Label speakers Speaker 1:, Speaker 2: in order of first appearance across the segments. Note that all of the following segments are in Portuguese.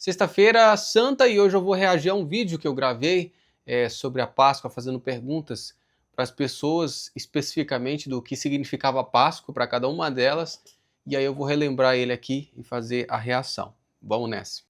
Speaker 1: Sexta-feira santa e hoje eu vou reagir a um vídeo que eu gravei sobre a Páscoa, fazendo perguntas para as pessoas, especificamente do que significava a Páscoa para cada uma delas. E aí eu vou relembrar ele aqui e fazer a reação. Vamos nessa.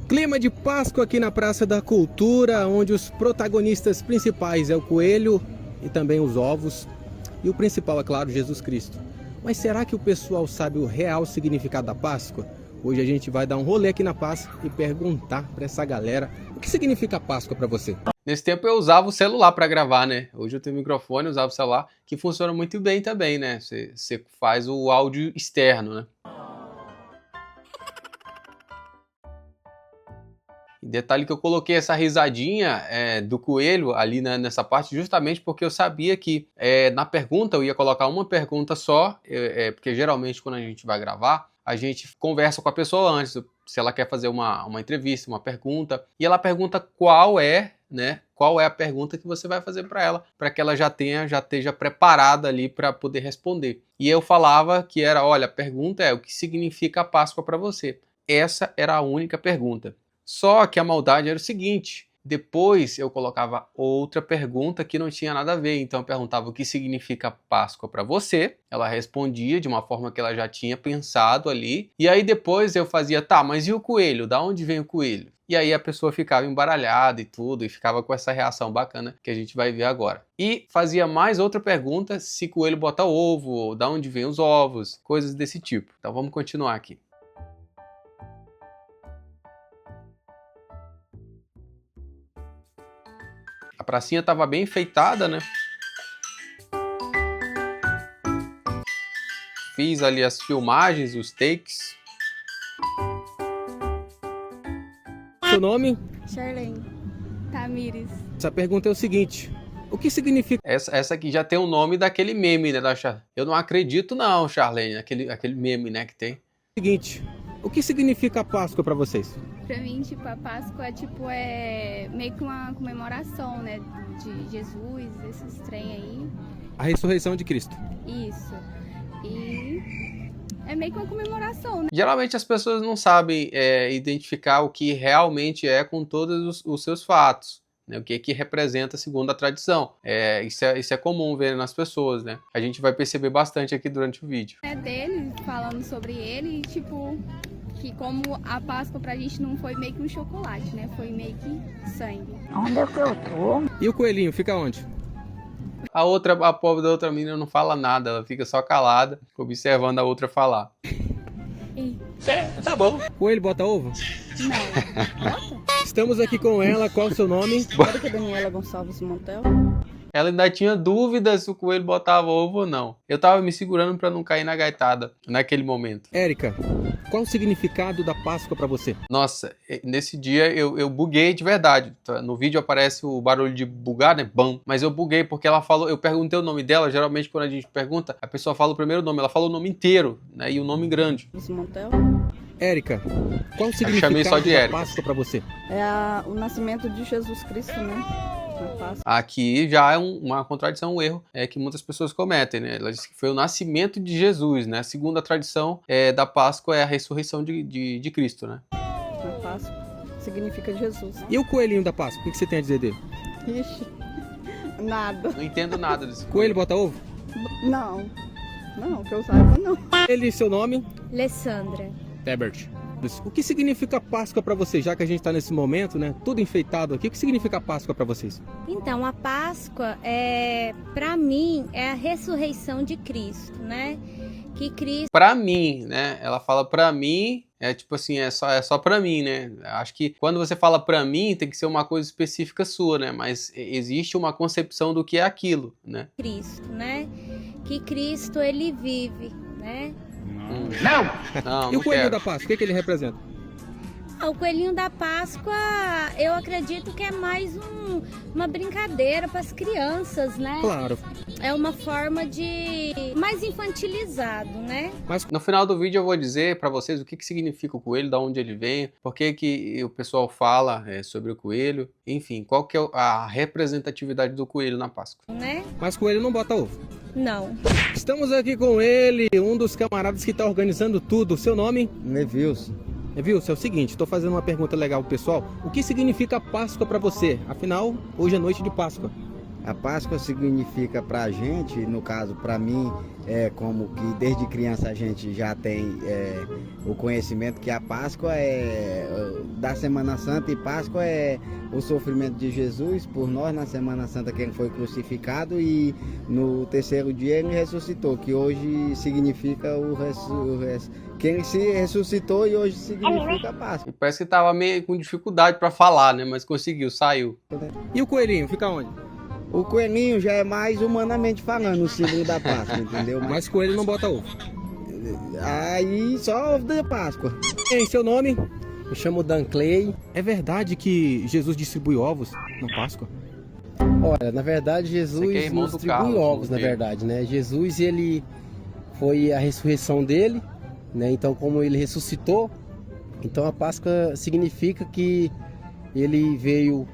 Speaker 2: Clima de Páscoa aqui na Praça da Cultura, onde os protagonistas principais é o coelho e também os ovos. E o principal, é claro, Jesus Cristo. Mas será que o pessoal sabe o real significado da Páscoa? Hoje a gente vai dar um rolê aqui na Páscoa e perguntar para essa galera o que significa a Páscoa para você.
Speaker 1: Nesse tempo eu usava o celular para gravar, né? Hoje eu tenho microfone, eu usava o celular, que funciona muito bem também, né? Você faz o áudio externo, né? E detalhe que eu coloquei essa risadinha do coelho ali nessa parte justamente porque eu sabia que na pergunta eu ia colocar uma pergunta só, porque geralmente quando a gente vai gravar, a gente conversa com a pessoa antes, se ela quer fazer uma entrevista, uma pergunta, e ela pergunta qual é a pergunta que você vai fazer para ela, para que ela já esteja preparada ali para poder responder. E eu falava que era, olha, a pergunta é o que significa a Páscoa para você. Essa era a única pergunta. Só que a maldade era o seguinte, depois eu colocava outra pergunta que não tinha nada a ver, então eu perguntava o que significa Páscoa para você, ela respondia de uma forma que ela já tinha pensado ali, e aí depois eu fazia, tá, mas e o coelho? Da onde vem o coelho? E aí a pessoa ficava embaralhada e tudo, e ficava com essa reação bacana que a gente vai ver agora. E fazia mais outra pergunta, se coelho bota ovo, ou da onde vem os ovos, coisas desse tipo. Então vamos continuar aqui. A pracinha estava bem enfeitada, né? Fiz ali as filmagens, os takes.
Speaker 2: Seu nome?
Speaker 3: Charlene Tamires.
Speaker 2: Essa pergunta é o seguinte, o que significa...
Speaker 1: Essa aqui já tem o nome daquele meme, né, da Charlene. Eu não acredito não, Charlene, aquele meme, né, que tem.
Speaker 2: Seguinte, o que significa a Páscoa para vocês?
Speaker 3: Pra mim, tipo, a Páscoa é meio que uma comemoração, né, de Jesus, esses trem aí.
Speaker 2: A ressurreição de Cristo.
Speaker 3: Isso. E é meio que uma comemoração, né?
Speaker 1: Geralmente as pessoas não sabem identificar o que realmente é com todos os seus fatos, né? O que representa segundo a tradição. Isso é comum ver nas pessoas, né? A gente vai perceber bastante aqui durante o vídeo.
Speaker 3: É dele, falando sobre ele, e tipo, que como a Páscoa pra gente não foi meio que um chocolate, né? Foi meio que sangue.
Speaker 4: Onde é que eu tô?
Speaker 2: E o coelhinho fica onde?
Speaker 1: A pobre da outra menina não fala nada, ela fica só calada, observando a outra falar. Tá bom.
Speaker 2: Coelho bota ovo?
Speaker 3: Não.
Speaker 2: Estamos aqui com ela, qual o seu nome?
Speaker 4: Sabe que é Daniela Gonçalves Montel?
Speaker 1: Ela ainda tinha dúvidas se o coelho botava ovo ou não. Eu tava me segurando pra não cair na gaitada naquele momento.
Speaker 2: Érica, qual o significado da Páscoa para você?
Speaker 1: Nossa, nesse dia eu buguei de verdade. No vídeo aparece o barulho de bugar, né? Bam. Mas eu buguei porque ela falou, eu perguntei o nome dela. Geralmente quando a gente pergunta, a pessoa fala o primeiro nome. Ela falou o nome inteiro, né? E o nome grande.
Speaker 4: Montel?
Speaker 2: Érica, qual o
Speaker 1: chamei
Speaker 2: significado
Speaker 1: só de
Speaker 2: da
Speaker 1: Érica.
Speaker 2: Páscoa para você?
Speaker 4: É o nascimento de Jesus Cristo, né? Na Páscoa.
Speaker 1: Aqui já é uma contradição, um erro que muitas pessoas cometem, né? Ela disse que foi o nascimento de Jesus, né? A segunda tradição da Páscoa é a ressurreição de Cristo, né?
Speaker 4: Na Páscoa significa Jesus.
Speaker 2: E o coelhinho da Páscoa, o que você tem a dizer dele?
Speaker 4: Ixi, nada.
Speaker 1: Não entendo nada desse
Speaker 2: Coelho bota ovo?
Speaker 4: Não, que eu saiba não.
Speaker 2: Ele, seu nome?
Speaker 3: Alessandra.
Speaker 2: Tebert. O que significa Páscoa para vocês, já que a gente está nesse momento, né? Tudo enfeitado aqui. O que significa Páscoa para vocês?
Speaker 5: Então, a Páscoa, para mim, é a ressurreição de Cristo, né? Que Cristo...
Speaker 1: Pra mim, né? Ela fala pra mim, tipo assim, é só pra mim, né? Acho que quando você fala pra mim, tem que ser uma coisa específica sua, né? Mas existe uma concepção do que é aquilo, né?
Speaker 5: Cristo, né? Que Cristo, ele vive, né?
Speaker 1: Não,
Speaker 2: E o coelhinho
Speaker 1: quero.
Speaker 2: da Páscoa, o que ele representa?
Speaker 5: O coelhinho da Páscoa, eu acredito que é mais uma brincadeira para as crianças, né?
Speaker 2: Claro.
Speaker 5: É uma forma de mais infantilizado, né?
Speaker 2: Mas
Speaker 1: No final do vídeo eu vou dizer pra vocês o que significa o coelho, de onde ele vem, por que o pessoal fala sobre o coelho, enfim, qual que é a representatividade do coelho na Páscoa.
Speaker 5: Né?
Speaker 2: Mas coelho não bota ovo.
Speaker 5: Não.
Speaker 2: Estamos aqui com ele, um dos camaradas que está organizando tudo. Seu nome?
Speaker 6: Nevilson.
Speaker 2: Wilson, é o seguinte, estou fazendo uma pergunta legal pro pessoal. O que significa Páscoa para você? Afinal, hoje é noite de Páscoa.
Speaker 6: A Páscoa significa para a gente, no caso para mim, é como que desde criança a gente já tem o conhecimento que a Páscoa é da Semana Santa, e Páscoa é o sofrimento de Jesus por nós na Semana Santa, que ele foi crucificado e no terceiro dia ele ressuscitou, que hoje significa que ele se ressuscitou e hoje significa a Páscoa.
Speaker 1: E parece que tava meio com dificuldade para falar, né? Mas conseguiu, saiu.
Speaker 2: E o coelhinho, fica onde?
Speaker 6: O coelhinho já é mais humanamente falando o símbolo da Páscoa, entendeu?
Speaker 2: Mas coelho não bota ovo.
Speaker 6: Aí só ovo da Páscoa.
Speaker 2: Em seu nome? Me chamo Dan Clay. É verdade que Jesus distribui ovos na Páscoa?
Speaker 7: Olha, na verdade Jesus
Speaker 1: Você que é irmão
Speaker 7: não
Speaker 1: do
Speaker 7: distribui
Speaker 1: Carlos,
Speaker 7: ovos, na
Speaker 1: dele.
Speaker 7: verdade, né? Jesus, ele foi a ressurreição dele, né? Então, como ele ressuscitou, então a Páscoa significa que ele veio,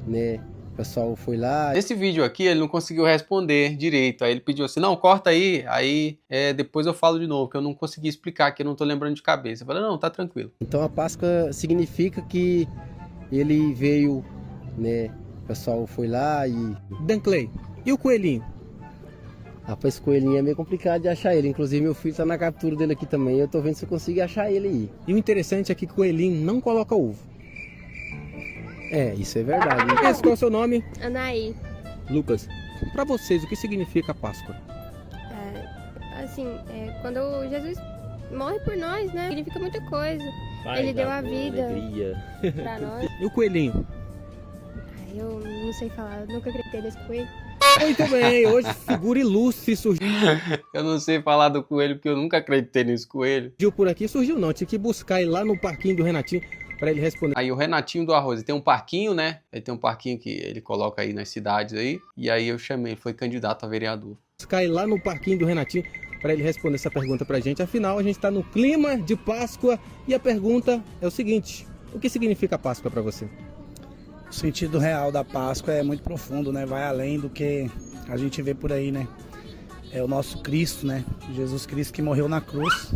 Speaker 7: né? O pessoal foi lá.
Speaker 1: Nesse vídeo aqui ele não conseguiu responder direito, aí ele pediu assim, não, corta aí depois eu falo de novo, que eu não consegui explicar, que eu não tô lembrando de cabeça. Eu falei, não, tá tranquilo.
Speaker 7: Então a Páscoa significa que ele veio, né? O pessoal foi lá e...
Speaker 2: Dan Clay. E o coelhinho?
Speaker 7: Rapaz, esse coelhinho é meio complicado de achar ele. Inclusive meu filho tá na captura dele aqui também. Eu tô vendo se eu consigo achar ele aí.
Speaker 2: E o interessante é que coelhinho não coloca ovo.
Speaker 7: É, isso é verdade.
Speaker 2: Lucas, qual é o seu nome?
Speaker 8: Anaí,
Speaker 2: Lucas. Para vocês, o que significa Páscoa?
Speaker 8: quando Jesus morre por nós, né? Significa muita coisa. Ele deu a vida pra nós.
Speaker 2: E o coelhinho?
Speaker 8: Eu não sei falar, eu nunca acreditei nesse coelho.
Speaker 2: Muito bem, hoje figura ilustre surgiu
Speaker 1: Eu não sei falar do coelho, porque eu nunca acreditei nesse coelho.
Speaker 2: por aqui. Surgiu não, tinha que buscar ele lá no parquinho do Renatinho para ele responder.
Speaker 1: Aí o Renatinho do Arroz, ele tem um parquinho, né? Ele tem um parquinho que ele coloca aí nas cidades aí. E aí eu chamei, ele foi candidato a vereador.
Speaker 2: Buscar ele lá no parquinho do Renatinho para ele responder essa pergunta pra gente. Afinal, a gente está no clima de Páscoa e a pergunta é o seguinte: o que significa Páscoa para você?
Speaker 9: O sentido real da Páscoa é muito profundo, né? Vai além do que a gente vê por aí, né? É o nosso Cristo, né? Jesus Cristo que morreu na cruz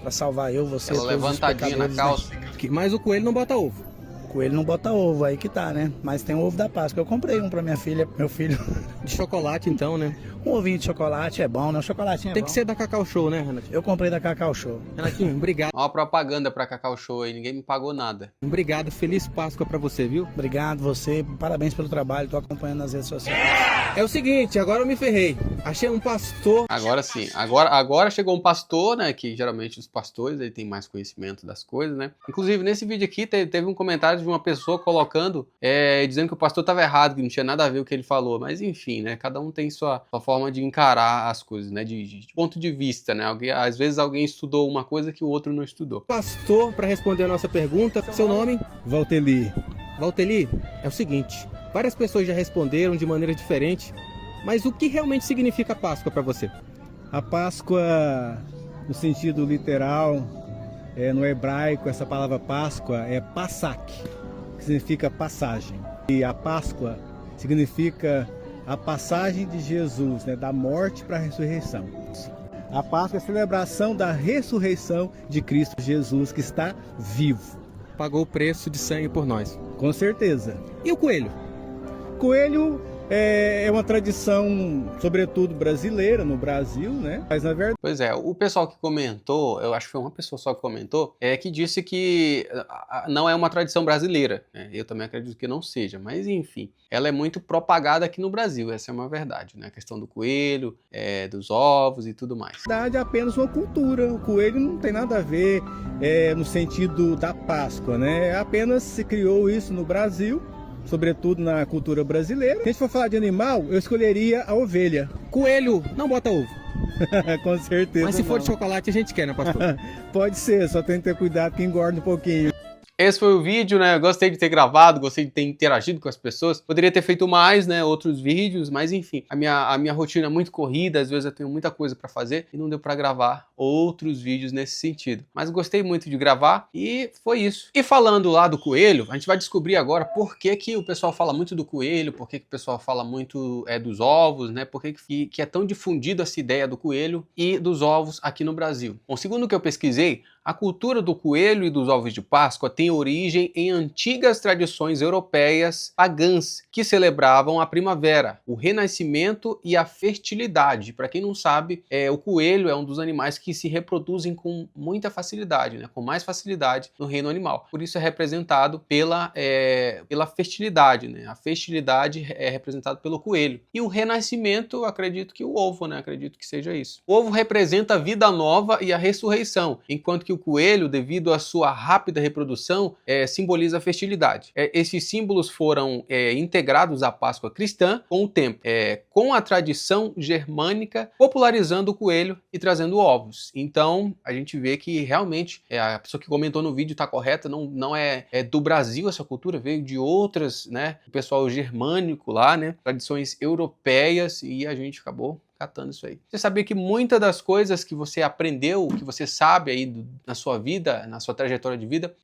Speaker 9: para salvar eu, você,
Speaker 1: Ela
Speaker 9: todos os
Speaker 1: levantadinha na
Speaker 9: pecadores,
Speaker 1: calça.
Speaker 9: né?
Speaker 2: Mas o coelho não bota ovo.
Speaker 9: O coelho não bota ovo, aí que tá, né? Mas tem o ovo da Páscoa. Eu comprei um para minha filha, meu filho.
Speaker 2: De chocolate então, né?
Speaker 9: Um ovinho de chocolate é bom, né? Um chocolatinho é
Speaker 2: Tem
Speaker 9: bom.
Speaker 2: que ser da Cacau Show, né, Renatinho?
Speaker 9: Eu comprei da Cacau Show.
Speaker 2: Renatinho, obrigado.
Speaker 1: Uma propaganda pra Cacau Show aí, ninguém me pagou nada.
Speaker 2: Obrigado, feliz Páscoa para você, viu?
Speaker 9: Obrigado você, parabéns pelo trabalho, tô acompanhando nas redes sociais.
Speaker 2: É o seguinte, agora eu me ferrei. Achei um pastor.
Speaker 1: Agora sim, agora chegou um pastor, né, que geralmente os pastores ele tem mais conhecimento das coisas, né. Inclusive nesse vídeo aqui teve um comentário de uma pessoa colocando, dizendo que o pastor estava errado, que não tinha nada a ver com o que ele falou, mas enfim, né, cada um tem sua forma de encarar as coisas, né, de ponto de vista, né, às vezes alguém estudou uma coisa que o outro não estudou.
Speaker 2: Pastor, para responder a nossa pergunta, seu nome?
Speaker 9: Valteli.
Speaker 2: Valteli, é o seguinte, várias pessoas já responderam de maneira diferente, mas o que realmente significa Páscoa para você?
Speaker 10: A Páscoa, no sentido literal, no hebraico, essa palavra Páscoa é Passak, que significa passagem. E a Páscoa significa a passagem de Jesus, né, da morte para a ressurreição. A Páscoa é a celebração da ressurreição de Cristo Jesus, que está vivo.
Speaker 2: Pagou o preço de sangue por nós.
Speaker 10: Com certeza.
Speaker 2: E o coelho?
Speaker 10: Coelho é uma tradição, sobretudo brasileira, no Brasil, né? Mas na verdade...
Speaker 1: Pois é, o pessoal que comentou, eu acho que foi uma pessoa só que comentou, que disse que não é uma tradição brasileira, né? Eu também acredito que não seja, mas enfim, ela é muito propagada aqui no Brasil, essa é uma verdade, né? A questão do coelho, dos ovos e tudo mais.
Speaker 10: Na verdade é apenas uma cultura, o coelho não tem nada a ver no sentido da Páscoa, né? Apenas se criou isso no Brasil, sobretudo na cultura brasileira. Se a gente for falar de animal, eu escolheria a ovelha.
Speaker 2: Coelho não bota ovo.
Speaker 10: Com certeza.
Speaker 2: Mas se for
Speaker 10: não.
Speaker 2: de chocolate a gente quer, né, pastor?
Speaker 10: Pode ser, só tem que ter cuidado que engorda um pouquinho.
Speaker 1: Esse foi o vídeo, né? Eu gostei de ter gravado, gostei de ter interagido com as pessoas. Poderia ter feito mais, né? Outros vídeos, mas enfim. A minha rotina é muito corrida, às vezes eu tenho muita coisa pra fazer e não deu pra gravar outros vídeos nesse sentido. Mas gostei muito de gravar e foi isso. E falando lá do coelho, a gente vai descobrir agora por que que o pessoal fala muito do coelho, por que que o pessoal fala muito dos ovos, né? Por que que é tão difundido essa ideia do coelho e dos ovos aqui no Brasil. Bom, segundo o que eu pesquisei, A cultura do coelho e dos ovos de Páscoa tem origem em antigas tradições europeias pagãs que celebravam a primavera, o renascimento e a fertilidade. Para quem não sabe, o coelho é um dos animais que se reproduzem com muita facilidade, né? Com mais facilidade no reino animal. Por isso é representado pela fertilidade, né? A fertilidade é representada pelo coelho. E o renascimento, acredito que o ovo, né? Acredito que seja isso. O ovo representa a vida nova e a ressurreição, enquanto que o coelho, devido à sua rápida reprodução, simboliza a fertilidade. Esses símbolos foram integrados à Páscoa cristã com o tempo, com a tradição germânica, popularizando o coelho e trazendo ovos. Então, a gente vê que realmente a pessoa que comentou no vídeo está correta, não é do Brasil essa cultura, veio de outras, né? O pessoal germânico lá, né? Tradições europeias, e a gente acabou catando isso aí. Você sabia que muitas das coisas que você aprendeu, que você sabe aí na sua vida, na sua trajetória de vida,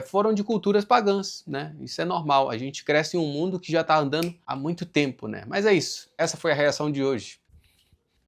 Speaker 1: foram de culturas pagãs, né? Isso é normal. A gente cresce em um mundo que já está andando há muito tempo, né? Mas é isso. Essa foi a reação de hoje.